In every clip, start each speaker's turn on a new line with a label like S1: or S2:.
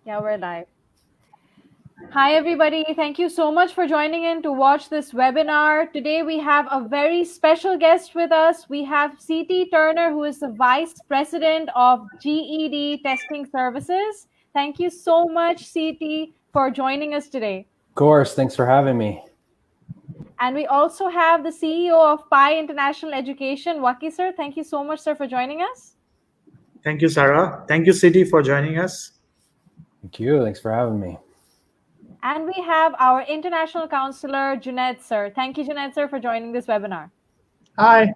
S1: Yeah, we're live. Hi, everybody. Thank you so much for joining in to watch this webinar. Today, we have a very special guest with us. We have C.T. Turner, who is the Vice President of GED Testing Services. Thank you so much, C.T., for joining us today.
S2: Of course. Thanks for having me.
S1: And we also have the CEO of PI International Education, Waki sir. Thank you so much, sir, for joining us.
S3: Thank you, Sarah. Thank you, Citi, for joining us.
S2: Thank you. Thanks for having me.
S1: And we have our International Counselor, Junaid sir. Thank you, Junaid sir, for joining this webinar.
S3: Hi.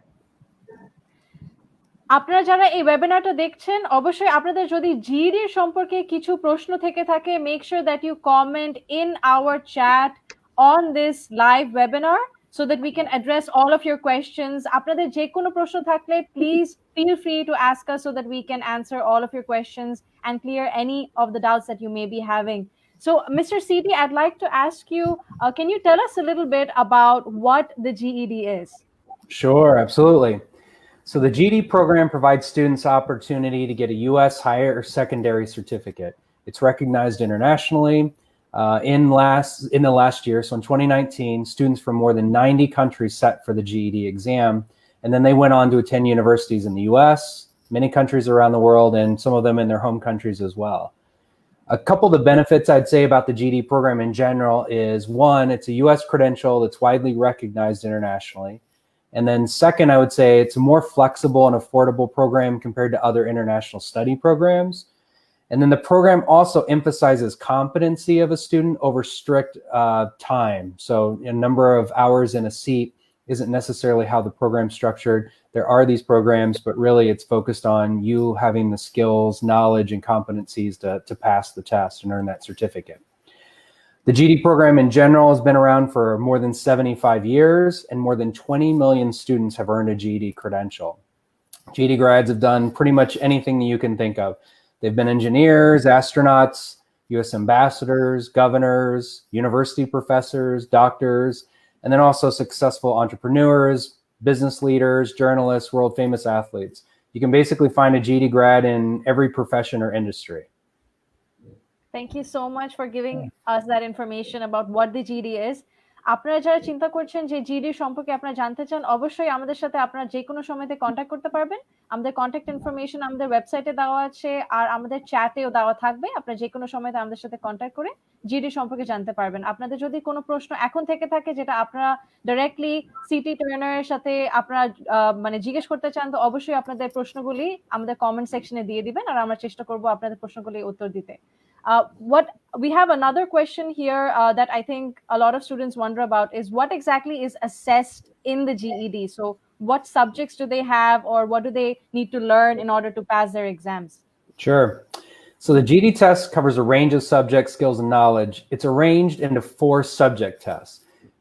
S1: আপনারা যারা এই ওয়েবিনারটা দেখছেন অবশ্যই আপনাদের যদি GED সম্পর্কে কিছু প্রশ্ন থেকে থাকে make sure that you comment in our chat on this live webinar so that we can address all of your questions. আপনাদের যে কোনো প্রশ্ন থাকলে please feel free to ask us so that we can answer all of your questions and clear any of the doubts that you may be having. So, Mr. CT, I'd like to ask you, can you tell us a little bit about what the GED is?
S2: Sure, absolutely. So the GED program provides students opportunity to get a U.S. higher or secondary certificate. It's recognized internationally. In the last year, so in 2019, students from more than 90 countries sat for the GED exam, and then they went on to attend universities in the U.S., many countries around the world, and some of them in their home countries as well. A couple of the benefits I'd say about the GED program in general is, one, it's a U.S. credential that's widely recognized internationally. And then second, I would say it's a more flexible and affordable program compared to other international study programs. And then the program also emphasizes competency of a student over strict time. So a number of hours in a seat isn't necessarily how the program's structured. There are these programs, but really it's focused on you having the skills, knowledge, and competencies to pass the test and earn that certificate. The GED program in general has been around for more than 75 years, and more than 20 million students have earned a GED credential. GED grads have done pretty much anything that you can think of. They've been engineers, astronauts, U.S. ambassadors, governors, university professors, doctors, and then also successful entrepreneurs, business leaders, journalists, world famous athletes. You can basically find a GED grad in every profession or industry.
S1: Thank you so much for giving us that information about what the GED is. আপনারা যারা চিন্তা করছেন যে GD সম্পর্কে আপনারা জানতে চান অবশ্যই আমাদের সাথে আপনারা যে কোনো সময়তে কন্ট্যাক্ট করতে পারবেন আমাদের কন্ট্যাক্ট ইনফরমেশন আমাদের ওয়েবসাইটে দেওয়া আছে আর আমাদের চ্যাটেও দেওয়া থাকবে আপনারা যে কোনো সময়তে আমাদের সাথে কন্ট্যাক্ট করে জিডি সম্পর্কে জানতে পারবেন আপনাদের যদি কোনো প্রশ্ন এখন থেকে থাকে যেটা আপনারা ডাইরেক্টলি সিটি টার্নারের সাথে আপনারা মানে জিজ্ঞেস করতে চান তো অবশ্যই আপনাদের প্রশ্নগুলি আমাদের কমেন্ট সেকশনে দিয়ে দিবেন আর আমরা চেষ্টা করব আপনাদের প্রশ্নগুলি উত্তর দিতে what we have another question here that I think a lot of students wonder about is what exactly is assessed in the GED? So what subjects do they have or what do they need to learn in order to pass their exams?
S2: Sure. So the GED test covers a range of subject skills and knowledge. It's arranged into 4 subject tests.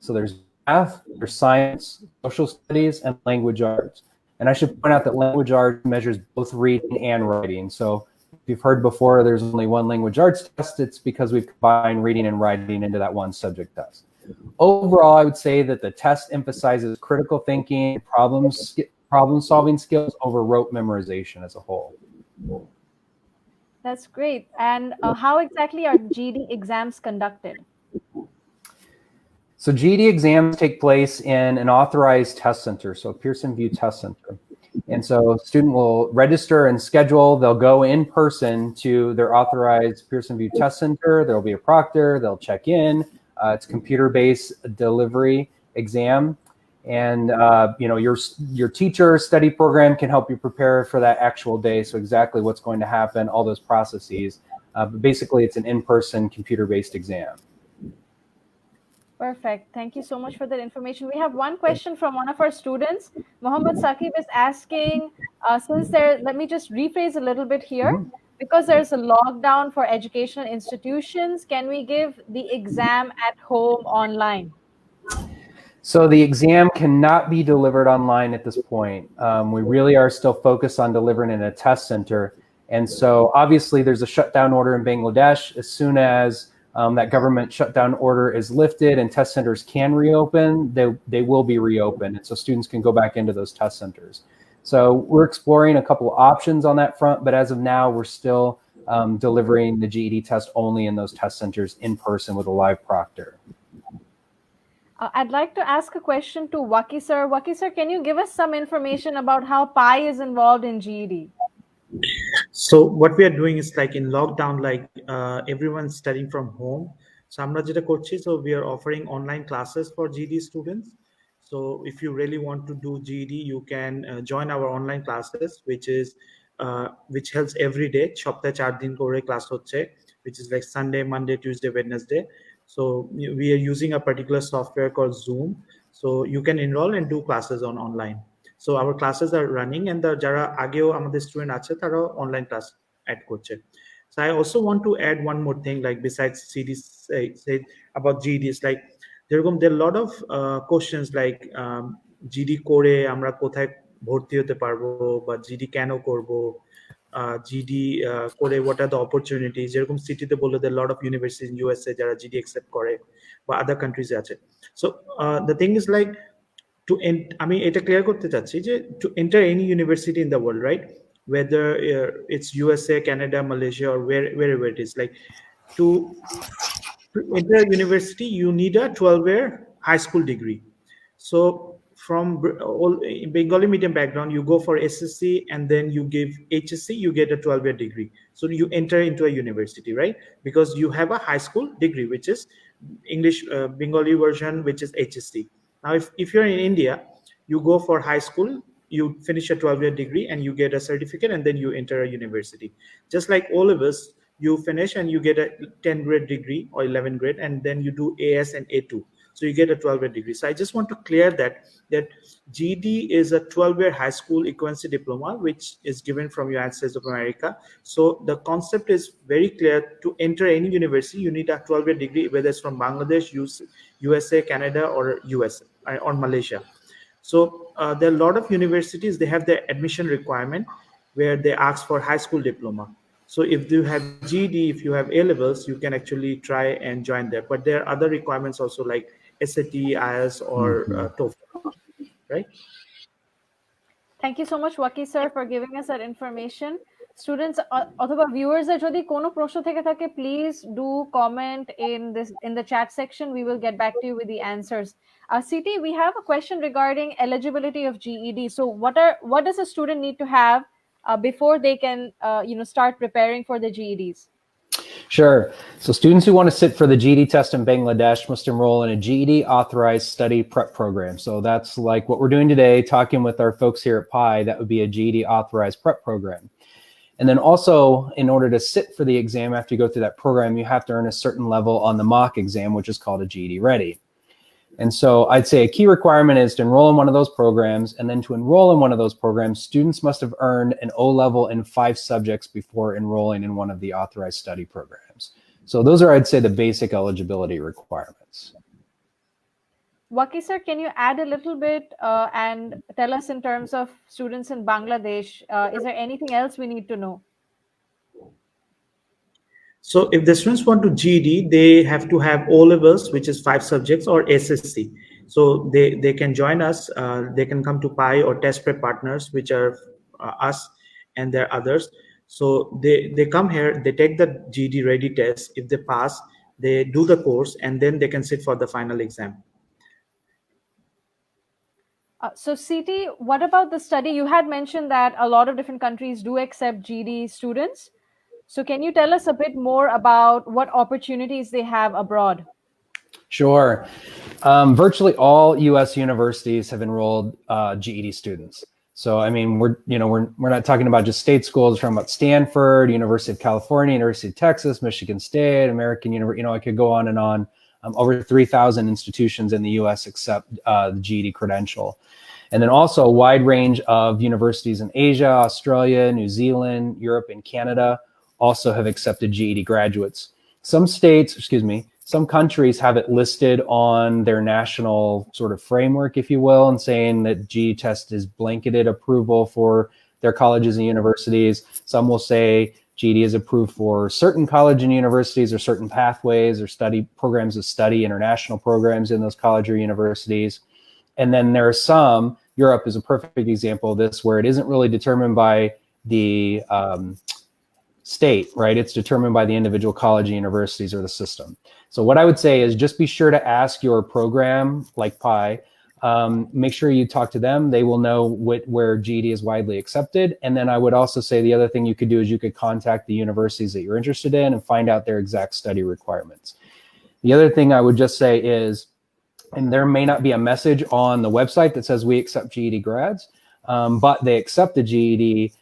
S2: So there's math, there's science, social studies, and language arts. And I should point out that language arts measures both reading and writing. So if you've heard before, there's only one language arts test. It's because we've combined reading and writing into that one subject test. Overall, I would say that the test emphasizes critical thinking, problem-solving skills over rote memorization as a whole.
S1: That's great. And how exactly are GED exams conducted?
S2: So GED exams take place in an authorized test center, so a Pearson VUE test center. And so a student will register and schedule. They'll go in person to their authorized Pearson VUE test center. There'll be a proctor. They'll check in. It's computer-based delivery exam. And your teacher study program can help you prepare for that actual day. So exactly what's going to happen, all those processes. But basically, it's an in-person computer-based exam.
S1: Perfect. Thank you so much for that information. We have one question from one of our students. Mohammed Saqib is asking, let me just rephrase a little bit here. Because there's a lockdown for educational institutions, can we give the exam at home online?
S2: So the exam cannot be delivered online at this point. We really are still focused on delivering in a test center. And so obviously there's a shutdown order in Bangladesh. As soon as that government shutdown order is lifted and test centers can reopen, they will be reopened. And so students can go back into those test centers. So we're exploring a couple of options on that front, but as of now, we're still delivering the GED test only in those test centers in person with a live proctor.
S1: I'd like to ask a question to Waki sir. Waki sir, can you give us some information about how PI is involved in GED?
S3: So what we are doing is like in lockdown, like everyone's studying from home. So আমরা যেটা করছি, so we are offering online classes for GED students. So if you really want to do GED, you can join our online classes, which helps every day. সপ্তাহে 4 দিন করে class হচ্ছে, which is like Sunday, Monday, Tuesday, Wednesday. So we are using a particular software called Zoom. So you can enroll and do classes online. So our classes are running, and the jara ageo amader student ache tara online class add korche. So I also want to add one more thing, like besides CD say about GEDs, like there are a lot of questions like GD করে আমরা কোথায় ভর্তি হতে পারবো, বা GD কেন করব, GD করে what are the opportunities, যেরকম সিটিতে বললো there are a lot of universities in USA যারা GD accept করে, বা other countries আছে. So the thing is like, আমি এটা ক্লিয়ার করতে চাচ্ছি যে to enter any university in the world, right, whether it's USA, Canada, Malaysia, or wherever it is, like to enter a university you need a 12-year high school degree. So from all Bengali medium background, you go for SSC and then you give HSC, you get a 12-year degree. So you enter into a university, right, because you have a high school degree, which is English Bengali version, which is HSC. Now, if you're in India, you go for high school, you finish a 12-year degree, and you get a certificate, and then you enter a university. Just like all of us, you finish and you get a 10-grade degree or 11 grade, and then you do AS and A2. So you get a 12-year degree. So I just want to clear that GED is a 12-year high school equivalency diploma, which is given from United States of America. So the concept is very clear. To enter any university, you need a 12-year degree, whether it's from Bangladesh, USA, Canada, or US or Malaysia. So there are a lot of universities, they have their admission requirement where they ask for high school diploma. So if you have GED, if you have A-levels, you can actually try and join there. But there are other requirements also, like SAT, IELTS, or TOEFL, right?
S1: Thank you so much, Waki sir, for giving us that information. Students অথবা viewers যদি কোনো প্রশ্ন থেকে থাকে, please do comment in the chat section. We will get back to you with the answers. CT, we have a question regarding eligibility of GED. So what does a student need to have before they can start preparing for the GEDs?
S2: Sure. So students who want to sit for the GED test in Bangladesh must enroll in a GED authorized study prep program. So that's like what we're doing today, talking with our folks here at PI. That would be a GED authorized prep program. And then also, in order to sit for the exam, after you go through that program, you have to earn a certain level on the mock exam, which is called a GED Ready. And so I'd say a key requirement is to enroll in one of those programs. And then to enroll in one of those programs, students must have earned an O-level in 5 subjects before enrolling in one of the authorized study programs. So those are, I'd say, the basic eligibility requirements.
S1: Waki sir, can you add a little bit and tell us in terms of students in Bangladesh, is there anything else we need to know?
S3: So if the students want to GED, they have to have O-levels, which is 5 subjects, or SSC. So they can join us. They can come to PI or test prep partners, which are us, and there are others. So they come here, they take the GED Ready test. If they pass, they do the course, and then they can sit for the final exam.
S1: So CT, what about the study? You had mentioned that a lot of different countries do accept GED students. So can you tell us a bit more about what opportunities they have abroad?
S2: Sure. Virtually all U.S. universities have enrolled GED students. So, I mean, we're not talking about just state schools. We're talking about Stanford, University of California, University of Texas, Michigan State, American University. I could go on and on. Over 3,000 institutions in the U.S. accept the GED credential. And then also a wide range of universities in Asia, Australia, New Zealand, Europe, and Canada also have accepted GED graduates. Some countries have it listed on their national sort of framework, if you will, and saying that GED test is blanketed approval for their colleges and universities. Some will say GED is approved for certain college and universities, or certain pathways or study programs of study, international programs in those college or universities. And then there are some, Europe is a perfect example of this, where it isn't really determined by the state, right? It's determined by the individual college, universities, or the system. So what I would say is just be sure to ask your program, like PI, make sure you talk to them. They will know where GED is widely accepted. And then I would also say the other thing you could do is you could contact the universities that you're interested in and find out their exact study requirements. The other thing I would just say is, and there may not be a message on the website that says we accept GED grads, but they accept the GED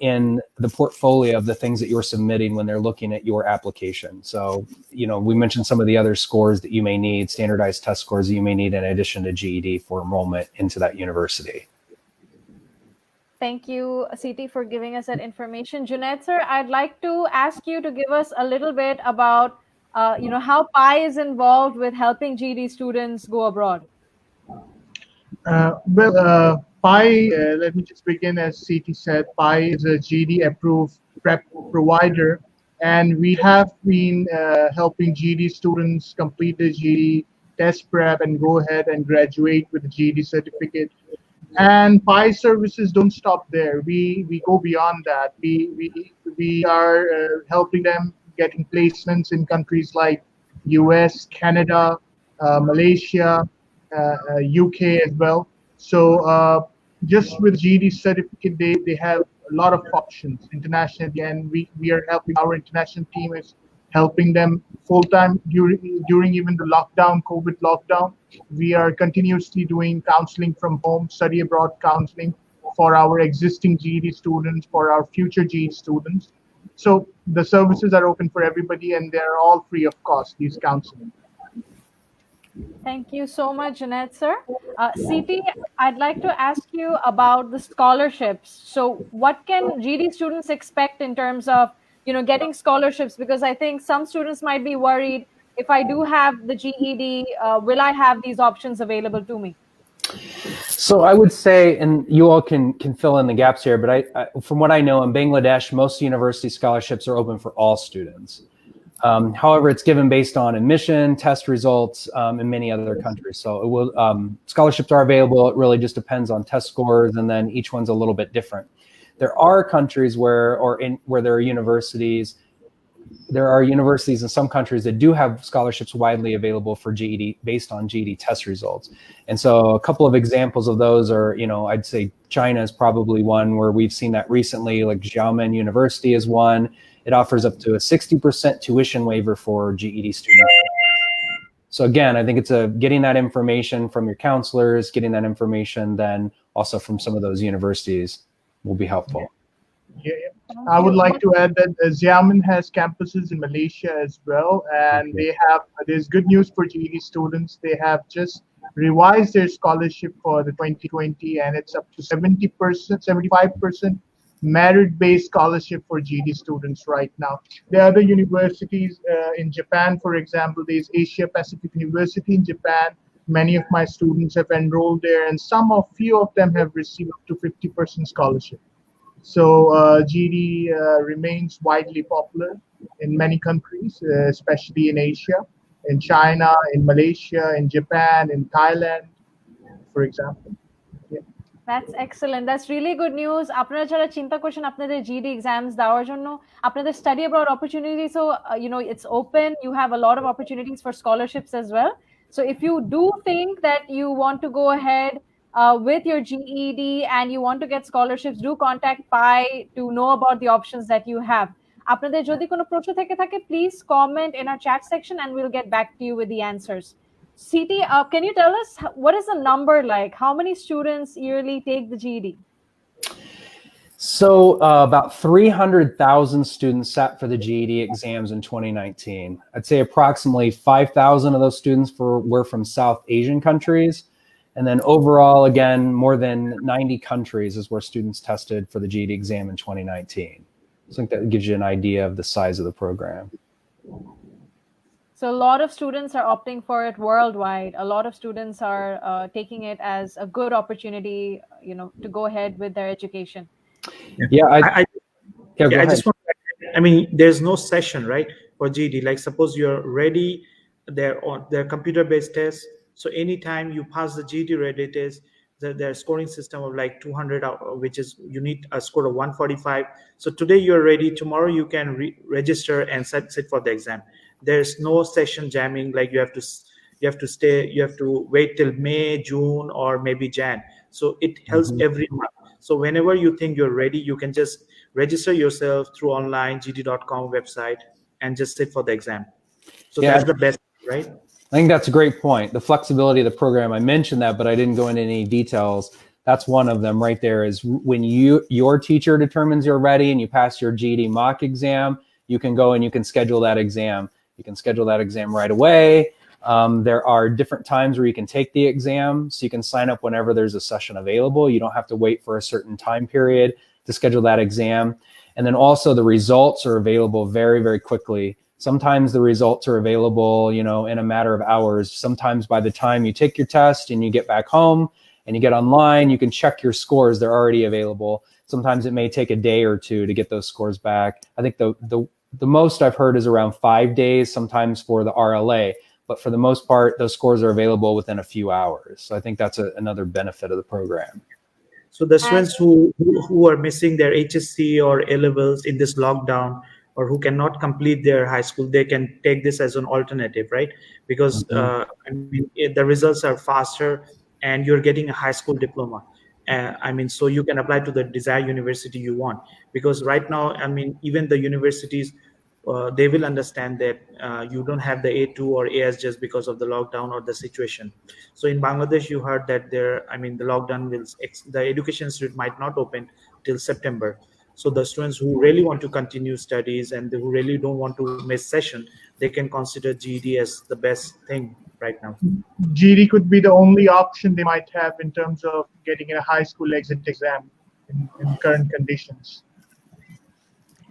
S2: in the portfolio of the things that you're submitting when they're looking at your application. So, we mentioned some of the other scores that you may need, standardized test scores that you may need in addition to GED for enrollment into that university.
S1: Thank you, Siti, for giving us that information. Junaid sir, I'd like to ask you to give us a little bit about, how PI is involved with helping GED students go abroad.
S4: PI, let me just begin, as CT said, PI is a GED approved prep provider, and we have been helping GED students complete the GED test prep and go ahead and graduate with the GED certificate. And PI services don't stop there. We go beyond that. We are helping them getting placements in countries like US, Canada, Malaysia, UK as well. So just with GED certificate, they have a lot of options internationally, and we are helping. Our international team is helping them full time during even the lockdown, COVID lockdown. We are continuously doing counseling from home, study abroad counseling for our existing GED students, for our future GED students. So the services are open for everybody, and they're all free of cost, these counseling.
S1: Thank you so much, Junaid sir. Siti, I'd like to ask you about the scholarships. So what can GED students expect in terms of, getting scholarships? Because I think some students might be worried, if I do have the GED, will I have these options available to me?
S2: So I would say, and you all can fill in the gaps here, but I from what I know, in Bangladesh, most university scholarships are open for all students. However, it's given based on admission, test results, in many other countries. So it will, scholarships are available. It really just depends on test scores, and then each one's a little bit different. There are countries where there are universities. There are universities in some countries that do have scholarships widely available for GED based on GED test results. And so a couple of examples of those are, I'd say China is probably one where we've seen that recently, like Xiamen University is one. It offers up to a 60% tuition waiver for GED students. So again, I think it's getting that information from your counselors, getting that information then also from some of those universities will be helpful.
S4: Yeah. I would like to add that Xiamen has campuses in Malaysia as well, and there's good news for GED students. They have just revised their scholarship for the 2020, and it's up to 70%, 75% merit-based scholarship for GED students right now. There are other universities in Japan, for example. There's Asia Pacific University in Japan. Many of my students have enrolled there, and few of them have received up to 50% scholarship. So GED remains widely popular in many countries, especially in Asia, in China, in Malaysia, in Japan, in Thailand, for example. Yeah.
S1: That's excellent. That's really good news. আপনারা যারা চিন্তা করছেন আপনাদের GED exams দেওয়ার জন্য, আপনাদের study abroad opportunities, so it's open. You have a lot of opportunities for scholarships as well. So if you do think that you want to go ahead with your GED and you want to get scholarships, do contact PI to know about the options that you have. আপনাদের যদি কোনো প্রশ্ন থেকে থাকে, please comment in our chat section and we'll get back to you with the answers. Siti, can you tell us what is the number like? How many students yearly take the GED?
S2: So about 300,000 students sat for the GED exams in 2019. I'd say approximately 5,000 of those students were from South Asian countries. And then overall, again, more than 90 countries is where students tested for the GED exam in 2019. So I think that gives you an idea of the size of the program.
S1: So a lot of students are opting for it worldwide. A lot of students are taking it as a good opportunity, to go ahead with their education.
S2: Yeah, I just want.
S3: There's no session, right, for GED. Like suppose you're ready, they're computer-based tests. So anytime you pass the GED ready test, their scoring system of like 200, which is you need a score of 145. So today you're ready, tomorrow you can register and sit for the exam. There's no session jamming, like you have to stay, you have to wait till May, June, or maybe Jan. So it helps every month. So whenever you think you're ready, you can just register yourself through online gd.com website and just sit for the exam. So
S2: Yeah.
S3: that's the best, right?
S2: I think that's a great point. The flexibility of the program, I mentioned that, but I didn't go into any details. That's one of them right there, is when your teacher determines you're ready and you pass your GED mock exam, you can go and you can schedule that exam. You can schedule that exam right away. There are different times where you can take the exam, so you can sign up whenever there's a session available. You don't have to wait for a certain time period to schedule that exam. And then also the results are available very, very quickly. Sometimes the results are available, in a matter of hours. Sometimes by the time you take your test and you get back home and you get online, you can check your scores. They're already available. Sometimes it may take a day or two to get those scores back. I think the most I've heard is around 5 days, sometimes for the RLA. But for the most part, those scores are available within a few hours. So I think that's another benefit of the program.
S3: So the students who are missing their HSC or A-levels in this lockdown, or who cannot complete their high school, they can take this as an alternative, right? Because the results are faster and you're getting a high school diploma. So you can apply to the desired university you want. Because right now, even the universities, they will understand that you don't have the A2 or AS just because of the lockdown or the situation. So in Bangladesh, you heard that the lockdown the education institute might not open till September. So the students who really want to continue studies and who really don't want to miss session, they can consider GED as the best thing right now.
S4: GED could be the only option they might have in terms of getting a high school exit exam in current conditions.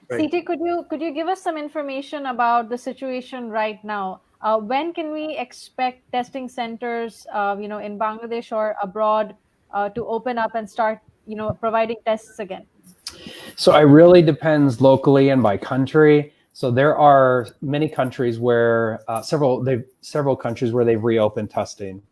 S3: Right.
S1: CT, could you give us some information about the situation right now? When can we expect testing centers, in Bangladesh or abroad, to open up and start, providing tests again?
S2: So it really depends locally and by country. So there are many countries where several countries where they've reopened testing.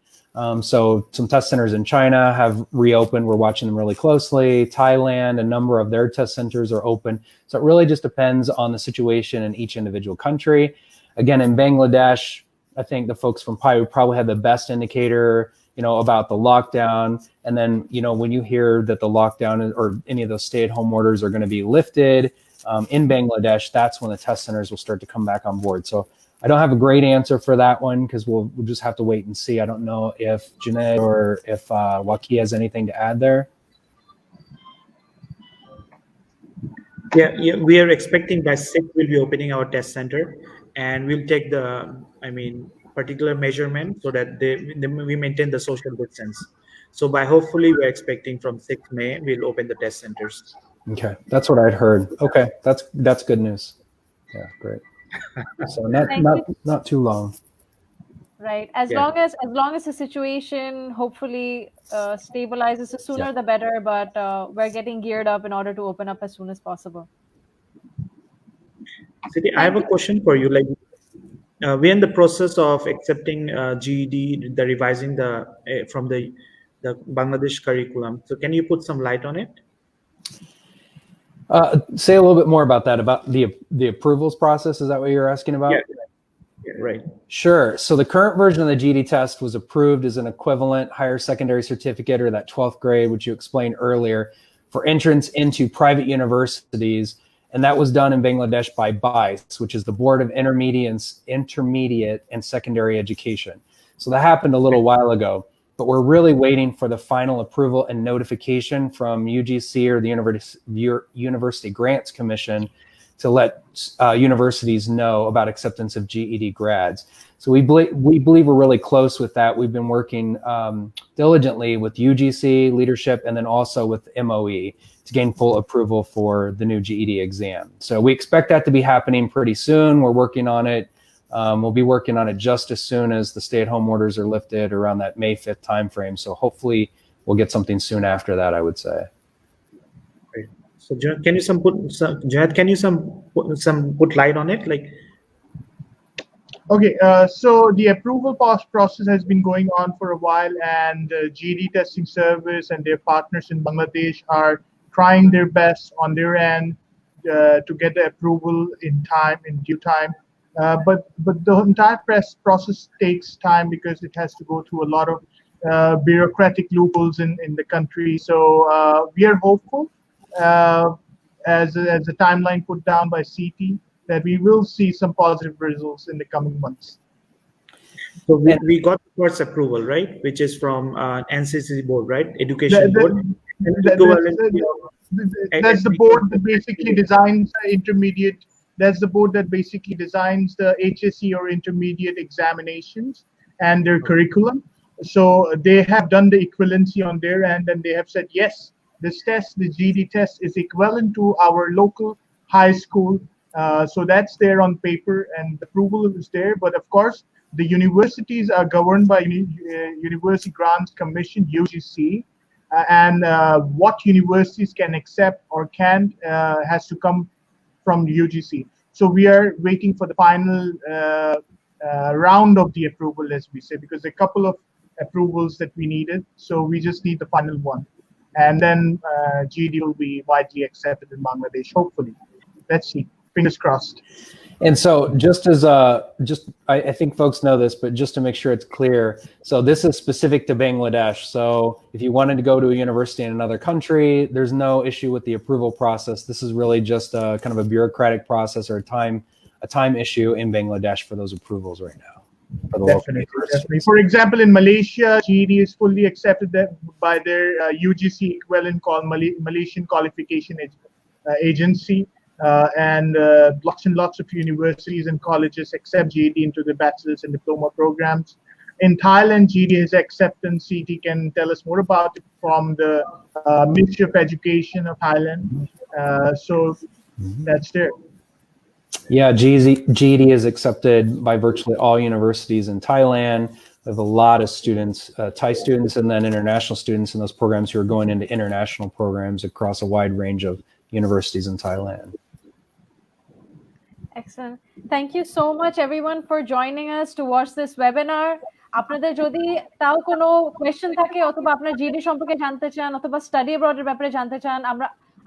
S2: So some test centers in China have reopened. We're watching them really closely. Thailand, a number of their test centers are open. So it really just depends on the situation in each individual country. Again, in Bangladesh, I think the folks from PI would probably have the best indicator, about the lockdown. And then, when you hear that the lockdown or any of those stay-at-home orders are going to be lifted in Bangladesh, that's when the test centers will start to come back on board. So I don't have a great answer for that one because we'll just have to wait and see. I don't know if Junaid or if Waki has anything to add there.
S3: Yeah, we are expecting by 6th we'll be opening our test center, and we'll take the particular measurement so that we maintain the social distance. So by hopefully we're expecting from 6th May we'll open the test centers.
S2: Okay, that's what I'd heard. Okay, that's good news. Yeah, great. So not too long.
S1: Right. As long as the situation hopefully stabilizes, the sooner the better. But we're getting geared up in order to open up as soon as possible.
S3: Siti, I have a question for you. Like, we're in the process of accepting GED, the revising from the Bangladesh curriculum. So can you put some light on it?
S2: Say a little bit more about that, about the approvals process. Is that what you're asking about?
S3: Yeah, right.
S2: Sure. So the current version of the GED test was approved as an equivalent higher secondary certificate, or that 12th grade, which you explained earlier, for entrance into private universities. And that was done in Bangladesh by BICE, which is the Board of Intermediate and Secondary Education. So that happened a little while ago, but we're really waiting for the final approval and notification from UGC, or the University Grants Commission, to let universities know about acceptance of GED grads. So we believe we're really close with that. We've been working diligently with UGC leadership and then also with MOE to gain full approval for the new GED exam. So we expect that to be happening pretty soon. We're working on it. We'll be working on it just as soon as the stay-at-home orders are lifted, around that May 5th timeframe. So hopefully we'll get something soon after that, I would say.
S3: So can you put light on it? Like,
S4: Okay, so the approval process has been going on for a while, and GED testing service and their partners in Bangladesh are trying their best on their end to get the approval in time, in due time. But the entire process takes time because it has to go through a lot of bureaucratic loopholes in the country. So we are hopeful, as a timeline put down by CT, that we will see some positive results in the coming months.
S3: So we got the first approval, right? Which is from NCC board, right? Education board.
S4: That's the board that basically designs intermediate. That's the board that basically designs the HSC or intermediate examinations and their curriculum. So they have done the equivalency on their end, and they have said, yes, this test, the GED test, is equivalent to our local high school. So that's there on paper, and the approval is there. But of course, the universities are governed by University Grants Commission, UGC, and what universities can accept or can't has to come from the UGC. So we are waiting for the final round of the approval, as we say, because there are a couple of approvals that we needed. So we just need the final one. And then GED will be widely accepted in Bangladesh, hopefully. Let's see. Fingers crossed.
S2: And so I think folks know this, but just to make sure it's clear, so this is specific to Bangladesh. So if you wanted to go to a university in another country, there's no issue with the approval process. This is really just a kind of a bureaucratic process or a time issue in Bangladesh for those approvals right now. For the
S4: Definitely. For example, in Malaysia, GED is fully accepted by their UGC equivalent called Malaysian Qualification Agency. And lots of universities and colleges accept GED into the bachelor's and diploma programs. In Thailand, GED is acceptance. CT can tell us more about it from the Ministry of Education of Thailand. So that's there.
S2: Yeah, GED is accepted by virtually all universities in Thailand. We have a lot of students, Thai students, and then international students in those programs who are going into international programs across a wide range of universities in Thailand.
S1: Excellent. Thank you so much, everyone, for joining us to watch this webinar. আপনাদের যদি তাও কোনো question থাকে অথবা আপনার GD সম্পর্কে জানতে চান অথবা স্টাডি অ্যাব্রডের ব্যাপারে জানতে চান,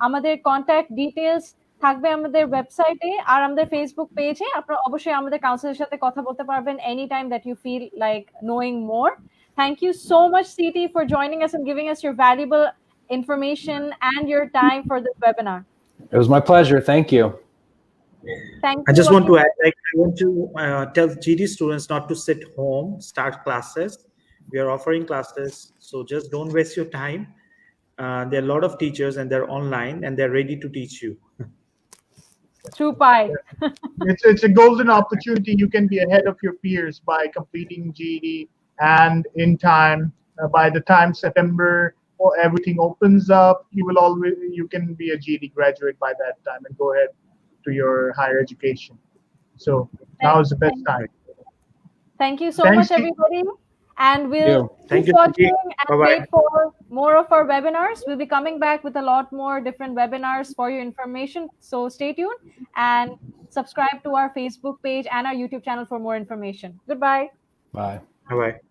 S1: আমাদের কন্ট্যাক্ট ডিটেইলস থাকবে আমাদের ওয়েবসাইটে আর আমাদের ফেসবুক পেজে। আপনারা অবশ্যই আমাদের কাউন্সিলের সাথে কথা বলতে পারবেন any time that you feel like knowing more. Thank you so much, CT, for joining us and giving us your valuable information and your time for this webinar.
S2: It was my pleasure. Thank you.
S3: I just want to add, I want to tell GED students not to sit home, start classes. We are offering classes, so just don't waste your time. There are a lot of teachers and they're online and they're ready to teach you.
S1: True pie.
S4: It's a golden opportunity. You can be ahead of your peers by completing GED, and in time, by the time September or everything opens up, you can be a GED graduate by that time and go ahead to your higher education. So now is the best time.
S1: Thank you so much, everybody. And we'll keep watching and wait for more of our webinars. We'll be coming back with a lot more different webinars for your information. So stay tuned and subscribe to our Facebook page and our YouTube channel for more information. Goodbye.
S2: Bye.
S3: Bye-bye.